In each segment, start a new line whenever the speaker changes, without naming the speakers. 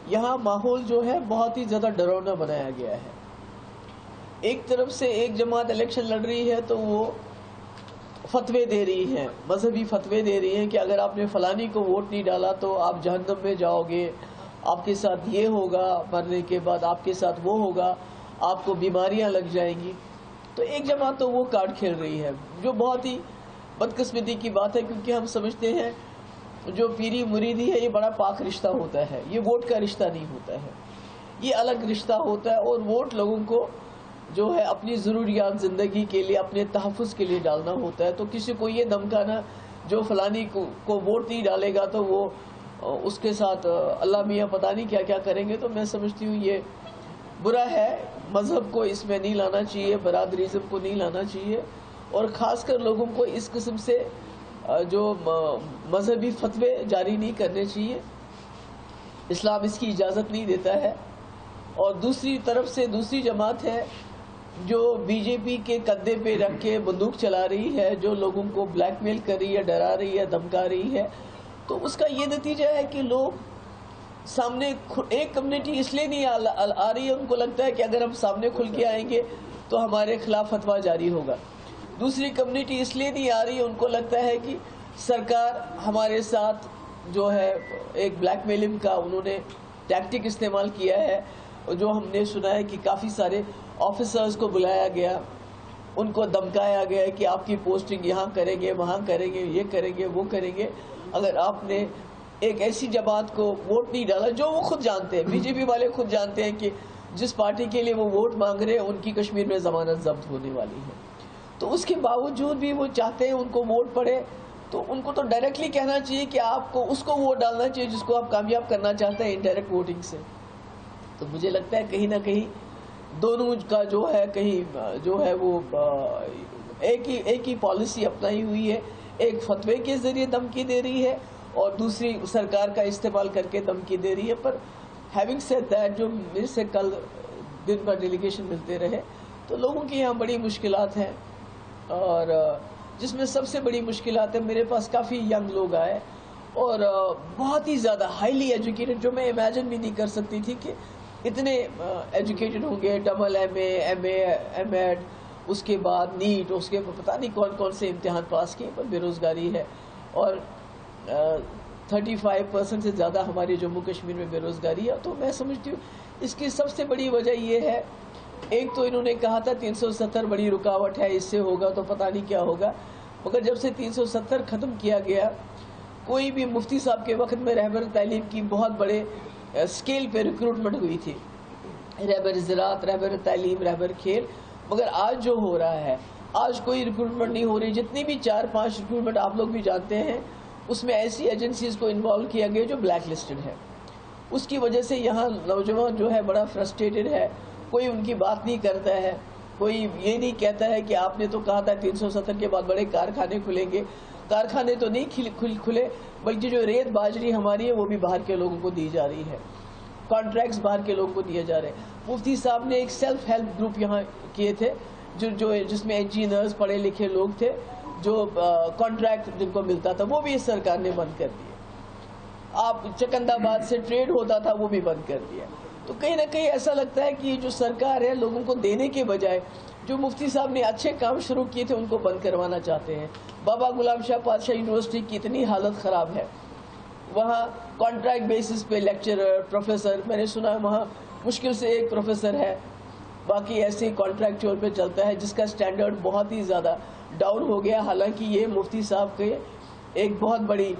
یہاں ماحول جو ہے بہت ہی زیادہ ڈراؤنا بنایا گیا ہے. ایک طرف سے ایک جماعت الیکشن لڑ رہی ہے تو وہ فتوے دے رہی ہیں، مذہبی فتوے دے رہی ہیں کہ اگر آپ نے فلانی کو ووٹ نہیں ڈالا تو آپ جہنم میں جاؤ گے، آپ کے ساتھ یہ ہوگا، مرنے کے بعد آپ کے ساتھ وہ ہوگا، آپ کو بیماریاں لگ جائیں گی. تو ایک جماعت تو وہ کارڈ کھیل رہی ہے، جو بہت ہی بدقسمتی کی بات ہے، کیونکہ ہم سمجھتے ہیں جو پیری مریدی ہے یہ بڑا پاک رشتہ ہوتا ہے، یہ ووٹ کا رشتہ نہیں ہوتا ہے، یہ الگ رشتہ ہوتا ہے. اور ووٹ لوگوں کو جو ہے اپنی ضروریات زندگی کے لیے، اپنے تحفظ کے لیے ڈالنا ہوتا ہے. تو کسی کو یہ دھمکانا جو فلانی کو ووٹ نہیں ڈالے گا تو وہ اس کے ساتھ اللہ میاں پتہ نہیں کیا کیا کریں گے، تو میں سمجھتی ہوں یہ برا ہے. مذہب کو اس میں نہیں لانا چاہیے، برادریزم کو نہیں لانا چاہیے، اور خاص کر لوگوں کو اس قسم سے جو مذہبی فتوے جاری نہیں کرنے چاہیے. اسلام اس کی اجازت نہیں دیتا ہے. اور دوسری طرف سے دوسری جماعت ہے جو بی جے پی کے کندھے پہ رکھ کے بندوق چلا رہی ہے، جو لوگوں کو بلیک میل کر رہی ہے، ڈرا رہی ہے، دھمکا رہی ہے. تو اس کا یہ نتیجہ ہے کہ لوگ سامنے، ایک کمیونٹی اس لیے نہیں آ رہی ہے، ان کو لگتا ہے کہ اگر ہم سامنے کھل کے آئیں گے تو ہمارے خلاف فتویٰ جاری ہوگا. دوسری کمیونٹی اس لیے نہیں آ رہی ہے، ان کو لگتا ہے کہ سرکار ہمارے ساتھ جو ہے ایک بلیک میلنگ کا انہوں نے ٹیکٹک استعمال کیا ہے. جو ہم نے سنا ہے کہ کافی سارے آفیسرز کو بلایا گیا، ان کو دھمکایا گیا کہ آپ کی پوسٹنگ یہاں کریں گے، وہاں کریں گے، یہ کریں گے، وہ کریں گے اگر آپ نے ایک ایسی جماعت کو ووٹ نہیں ڈالا. جو وہ خود جانتے ہیں، بی جے پی والے خود جانتے ہیں کہ جس پارٹی کے لیے وہ ووٹ مانگ رہے ہیں ان کی کشمیر میں ضمانت ضبط ہونے والی ہے. تو اس کے باوجود بھی وہ چاہتے ہیں ان کو ووٹ پڑے. تو ان کو تو ڈائریکٹلی کہنا چاہیے کہ آپ کو اس کو ووٹ ڈالنا چاہیے جس کو آپ کامیاب کرنا چاہتے ہیں انڈائریکٹ ووٹنگ سے. تو مجھے لگتا ہے کہیں نہ کہیں دونوں کا جو ہے کہیں جو ہے وہ ایک ہی پالیسی اپنائی ہوئی ہے. ایک فتوے کے ذریعے دھمکی دے رہی ہے اور دوسری سرکار کا استعمال کر کے دھمکی دے رہی ہے. پر ہیونگ سیڈ دیٹ، جو میرے سے کل دن بھر ڈیلیگیشن ملتے رہے، تو لوگوں کی یہاں بڑی مشکلات ہیں. اور جس میں سب سے بڑی مشکلات ہے، میرے پاس کافی ینگ لوگ آئے اور بہت ہی زیادہ ہائیلی ایجوکیٹڈ، جو میں امیجن بھی نہیں کر سکتی تھی کہ اتنے ایجوکیٹڈ ہوں گے. ڈبل ایم ایڈ، اس کے بعد نیٹ، اس کے پتہ نہیں کون کون سے امتحان پاس کیے، پر بے روزگاری ہے. اور 35% سے زیادہ ہمارے جموں کشمیر میں بے روزگاری ہے. تو میں سمجھتی ہوں اس کی سب سے بڑی وجہ یہ ہے، ایک تو انہوں نے کہا تھا 370 بڑی رکاوٹ ہے، اس سے ہوگا تو پتہ نہیں کیا ہوگا. مگر جب سے 370 ختم کیا گیا، کوئی بھی مفتی صاحب کے وقت میں رہبر تعلیم کی بہت بڑے اسکیل پہ ریکروٹمنٹ ہوئی تھی، رہبر زراعت، رہبر تعلیم، رہبر کھیل. مگر آج جو ہو رہا ہے، آج کوئی ریکروٹمنٹ نہیں ہو رہی. جتنی بھی 4-5 ریکروٹمنٹ آپ لوگ بھی جانتے ہیں، اس میں ایسی ایجنسیز کو انوالو کیا گیا جو بلیک لسٹڈ ہے. اس کی وجہ سے یہاں نوجوان جو ہے بڑا فرسٹریٹڈ ہے. کوئی ان کی بات نہیں کرتا ہے، کوئی یہ نہیں کہتا ہے کہ آپ نے تو کہا تھا 370 کے بعد بڑے کارخانے کھلیں گے. کارخانے تو نہیں کھلے، بلکہ جو ریت باجری ہماری ہے وہ بھی باہر کے لوگوں کو دی جا رہی ہے، کانٹریکٹس باہر کے لوگوں کو دیے جا رہے ہیں. مفتی صاحب نے ایک سیلف ہیلپ گروپ یہاں کیے تھے جس میں انجینئرز، پڑھے لکھے لوگ تھے، جو کانٹریکٹ جن کو ملتا تھا وہ بھی اس سرکار نے بند کر دیا. آپ چکند آباد سے ٹریڈ ہوتا تھا وہ بھی بند کر دیا. تو کہیں نہ کہیں ایسا لگتا ہے کہ یہ جو سرکار ہے لوگوں کو دینے کے بجائے جو مفتی صاحب نے اچھے کام شروع کیے تھے ان کو بند کروانا چاہتے ہیں. بابا غلام شاہ پادشاہ یونیورسٹی کی اتنی حالت خراب ہے، وہاں کانٹریکٹ بیسس پہ لیکچرر، پروفیسر، میں نے سنا وہاں مشکل سے ایک پروفیسر ہے، باقی ایسے کانٹریکچوئل پہ چلتا ہے، جس کا سٹینڈرڈ بہت ہی زیادہ ڈاؤن ہو گیا. حالانکہ یہ مفتی صاحب کے ایک بہت بڑی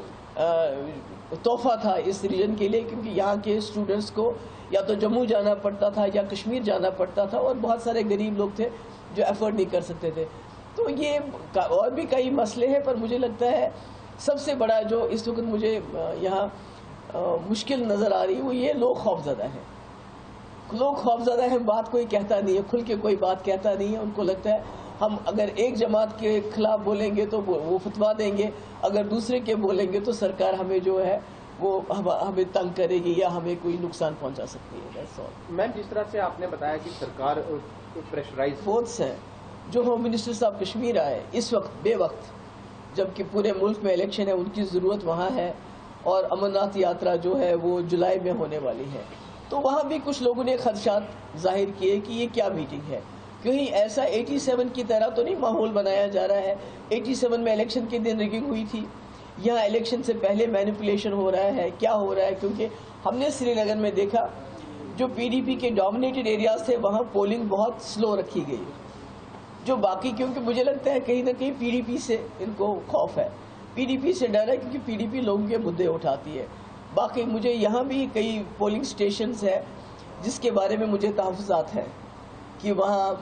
تحفہ تھا اس ریجن کے لیے، کیونکہ یہاں کے اسٹوڈنٹس کو یا تو جموں جانا پڑتا تھا یا کشمیر جانا پڑتا تھا، اور بہت سارے غریب لوگ تھے جو ایفورڈ نہیں کر سکتے تھے. تو یہ اور بھی کئی مسئلے ہیں، پر مجھے لگتا ہے سب سے بڑا جو اس وقت مجھے یہاں مشکل نظر آ رہی ہے وہ یہ لوگ خوفزدہ ہیں. لوگ خوفزدہ ہیں، بات کوئی کہتا نہیں ہے، کھل کے کوئی بات کہتا نہیں ہے. ان کو لگتا ہے ہم اگر ایک جماعت کے خلاف بولیں گے تو وہ فتوا دیں گے، اگر دوسرے کے بولیں گے تو سرکار ہمیں جو ہے وہ ہمیں تنگ کرے گی یا ہمیں کوئی نقصان پہنچا سکتی ہے.
میم، جس طرح سے آپ نے بتایا کہ سرکار پریشرائز
فورس ہے. جو ہوم منسٹر صاحب کشمیر آئے اس وقت بے وقت، جبکہ پورے ملک میں الیکشن ہے، ان کی ضرورت وہاں ہے. اور امرناتھ یاترا جو ہے وہ جولائی میں ہونے والی ہے. تو وہاں بھی کچھ لوگوں نے خدشات ظاہر کیے کہ یہ کیا میٹنگ ہے. کہیں ایسا 87 کی طرح تو نہیں ماحول بنایا جا رہا ہے. 87 میں الیکشن کے دن ریگنگ ہوئی تھی. یہاں الیکشن سے پہلے مینیپولیشن ہو رہا ہے. کیا ہو رہا ہے؟ کیونکہ ہم نے سری نگر میں دیکھا جو پی ڈی پی کے ڈومینیٹڈ ایریاز تھے وہاں پولنگ بہت سلو رکھی گئی. جو باقی کیونکہ مجھے لگتا ہے کہیں نہ کہیں پی ڈی پی سے ان کو خوف ہے. پی ڈی پی سے ڈر ہے کیونکہ پی ڈی پی لوگوں کے مدعے اٹھاتی ہے. باقی مجھے یہاں بھی کئی پولنگ سٹیشنز ہے جس کے بارے میں مجھے تحفظات ہیں کہ وہاں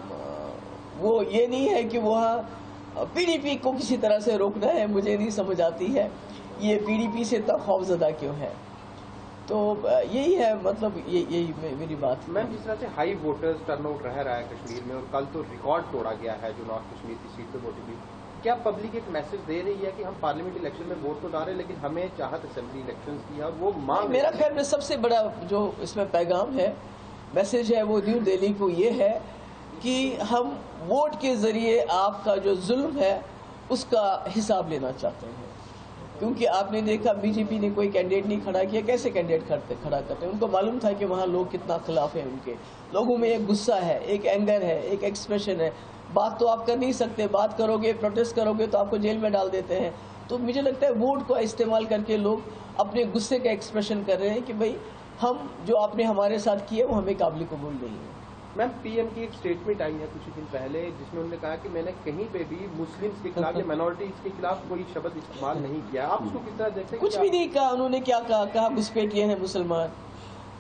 وہ یہ نہیں ہے کہ وہاں پی ڈی پی کو کسی طرح سے روکنا ہے. مجھے نہیں سمجھ آتی ہے یہ پی ڈی پی سے اتنا خوف زدہ کیوں ہے. تو یہی ہے مطلب یہی میری بات.
میم جس طرح سے ہائی ووٹرز ٹرن آؤٹ رہ رہا ہے کشمیر میں اور کل تو ریکارڈ توڑا گیا ہے جو نارتھ کشمیر کی سیٹ پہ ووٹنگ ہوئی, کیا پبلک ایک میسج دے رہی ہے کہ ہم پارلیمنٹ الیکشن میں ووٹ تو ڈالیں لیکن ہمیں چاہت اسمبلی الیکشن کی ہے اور وہ مانگ.
میرا خیال میں سب سے بڑا جو اس میں پیغام ہے میسج ہے وہ نیو دہلی کو یہ ہے کہ ہم ووٹ کے ذریعے آپ کا جو ظلم ہے اس کا حساب لینا چاہتے ہیں. کیونکہ آپ نے دیکھا بی جے پی نے کوئی کینڈیڈیٹ نہیں کھڑا کیا. کیسے کینڈیڈیٹ کھڑا کرتے ہیں؟ ان کو معلوم تھا کہ وہاں لوگ کتنا خلاف ہیں. ان کے لوگوں میں ایک غصہ ہے, ایک اینگر ہے, ایک ایکسپریشن ہے. بات تو آپ کر نہیں سکتے, بات کرو گے پروٹیسٹ کرو گے تو آپ کو جیل میں ڈال دیتے ہیں. تو مجھے لگتا ہے ووٹ کو استعمال کر کے لوگ اپنے غصے کا ایکسپریشن کر رہے ہیں کہ بھئی ہم جو آپ نے ہمارے ساتھ کیے وہ ہمیں قابل قبول نہیں ہے.
میم پی ایم کی ایک اسٹیٹمنٹ آئی ہے کچھ دن پہلے جس میں انہوں نے کہا کہ میں نے کہیں پہ بھی مسلمس کے خلاف یا مائنورٹیز کے خلاف کوئی شبد استعمال نہیں کیا. آپ اس کو کس طرح دیکھتے ہیں؟
کچھ بھی نہیں کہا. انہوں نے کیا کہا گھسپیٹیے ہیں مسلمان.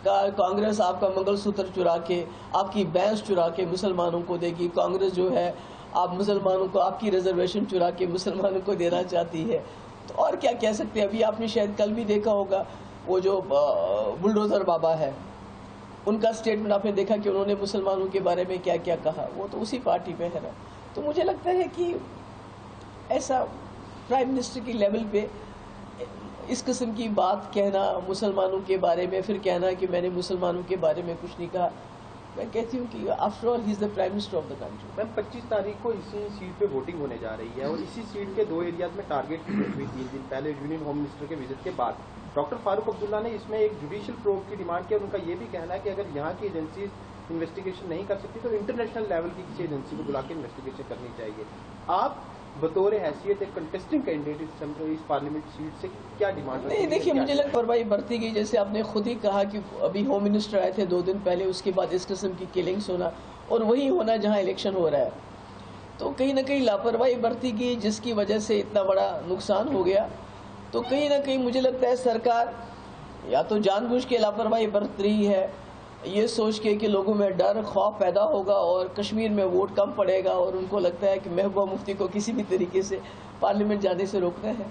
کہا کانگریس آپ کا منگل سوتر چرا کے, آپ کی بینس چرا کے مسلمانوں کو دے گی. کانگریس جو ہے آپ مسلمانوں کو آپ کی ریزرویشن چرا کے مسلمانوں کو دینا چاہتی ہے. تو اور کیا کہہ سکتے ہیں؟ ابھی آپ نے شاید کل بھی دیکھا ہوگا وہ جو بلڈوزر بابا ہے ان کا سٹیٹمنٹ آپ نے دیکھا کہ انہوں نے مسلمانوں کے بارے میں کیا کیا کہا. وہ تو اسی پارٹی میں ہے نا. تو مجھے لگتا ہے کہ ایسا پرائم منسٹر کی لیول پہ اس قسم کی بات کہنا مسلمانوں کے بارے میں, پھر کہنا کہ میں نے مسلمانوں کے بارے میں کچھ نہیں کہا. میں کہتی ہوں کہ after all he is the prime minister of the country.
Ma'am 25 تاریخ کو اسی سیٹ پہ ووٹنگ ہونے جا رہی ہے اور اسی سیٹ کے 2 ایریاز میں ٹارگیٹ کی ہوئی 3 دن پہلے یونین ہوم منسٹر کے وزٹ کے بعد. ڈاکٹر فاروق عبداللہ نے اس میں ایک جوڈیشل پروب کی ڈیمانڈ کی اور ان کا یہ بھی کہنا ہے کہ اگر یہاں کی ایجنسیز انویسٹیگیشن نہیں کر سکتی تو انٹرنیشنل لیول کی کسی ایجنسی کو بلا کے انویسٹیگیشن کرنی چاہیے. آپ بطور حیثیت ایک کنٹیسٹنگ کینڈیڈیٹ اس پارلیمنٹ سیٹ سے کیا ڈیمانڈ؟
نہیں دیکھیے مجھے لگتا پرواہی برتی گئی. جیسے آپ نے خود ہی کہا کہ ابھی ہوم منسٹر آئے تھے 2 دن پہلے, اس کے بعد اس قسم کی کلنگس ہونا اور وہی ہونا جہاں الیکشن ہو رہا ہے. تو کہیں نہ کہیں لاپرواہی برتی گئی جس کی وجہ سے اتنا بڑا نقصان ہو گیا. تو کہیں نہ کہیں مجھے لگتا ہے سرکار یا تو جان بوجھ کے لاپرواہی برت رہی ہے یہ سوچ کے کہ لوگوں میں ڈر خوف پیدا ہوگا اور کشمیر میں ووٹ کم پڑے گا اور ان کو لگتا ہے کہ محبوبہ مفتی کو کسی بھی طریقے سے پارلیمنٹ جانے سے روکنا ہے.